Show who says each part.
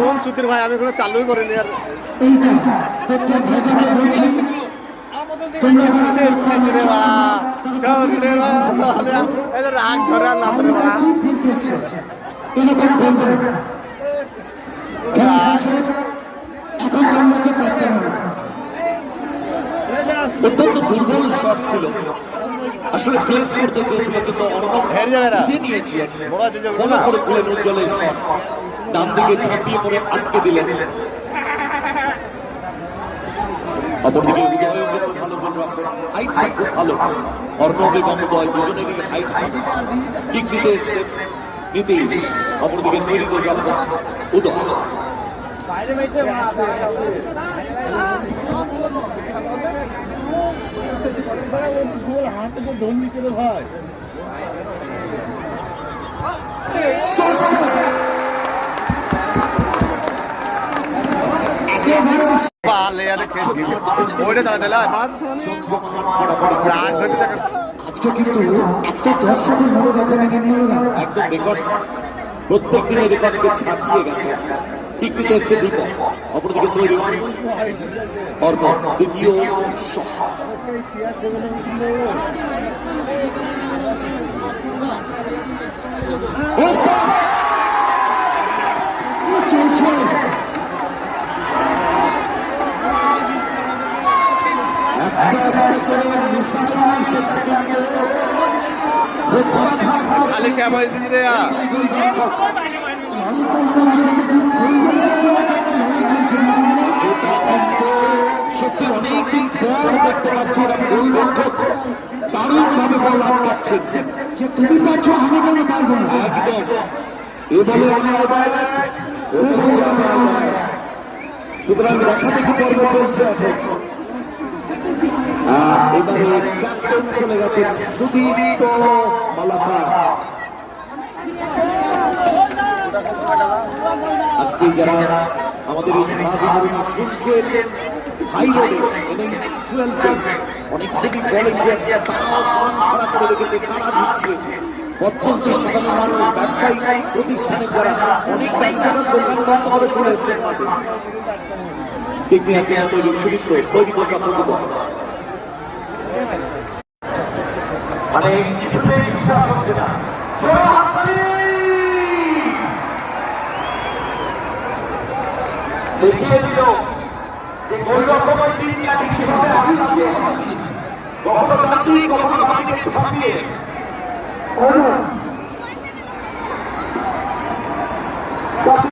Speaker 1: কোন চুতির ভাই আমি কোনো চালুই করিনি আর
Speaker 2: এইটা প্রত্যেক ভাইকে বলছি তোমরা
Speaker 1: রাগ ধরে আর না ধরে
Speaker 2: এরকম করবে না খেলা শেষ হোক, এখন তোমরা তো করতে পারো।
Speaker 3: অত্যন্ত দুর্বল শট ছিল, আসলে প্লেস করতে চেয়েছিল কিন্তু অর্ণব বুঝে নিয়েছিলেন, মনে করেছিলেন উজ্জ্বলের শট, ডান দিকে ঝাঁপিয়ে পড়ে আটকে দিলেন। অপরদিকে উদয়ও কিন্তু ভালো গোল রক্ষক, হাইটটা খুব ভালো। অর্ণব এবং উদয় দুজনেরই হাইট ভালো। কিক নিতে এসছে নীতিশ, অপরদিকে তৈরি গোল রক্ষক উদয়।
Speaker 4: গোল হাতে তো ধর নিতে রে ভাই।
Speaker 2: আজকে কিন্তু একটা দর্শকের মনে যখন
Speaker 3: একদম রেকর্ড, প্রত্যেক দিনের রেকর্ডকে ছাপিয়ে গেছে। কিক নিতে এসছে দীপক, অপরদিকে তৈরি অর্ণব, দ্বিতীয় শট।
Speaker 1: খালি শ্যাম হয়েছে রে
Speaker 3: সত্যি অনেকদিন পর দেখতে পাচ্ছি গোলরক্ষক দারুণ ভাবে বল আটকাচ্ছেন।
Speaker 2: তুমি পাচ্ছ, আমি কেন পারবো না?
Speaker 3: একদম এ বলে সুতরাং দেখা দেখি পর্ব চলছে এখন। এবারে ক্যাপ্টেন চলে গেছেন সুদীপ্ত মালাকার। আজকে যারা আমাদের এই খেলাধুলা শুনছেন, হাই রোডে NH 12 অনেক সিভিক ভলেন্টিয়ার্স তারাও কান খাড়া করে রেখেছে, কারা দিচ্ছে পথ চলতি সাধারণ মানুষ, ব্যবসায়ী প্রতিষ্ঠানে যারা অনেক ব্যবসাদার দোকান বন্ধ করে চলে এসছেন মাঠে। টেকনিয়া তৈরি সুদীপ্ত তৈরি করবে প্রকৃত
Speaker 5: মানে কিছুতেই বিশ্বাস হচ্ছে না। দেখিয়ে দিল যে ওই রকমের টিমটা কিভাবে আগে লাগে, কখনো টানতেই কখনো বাড়িতে ছাপিয়ে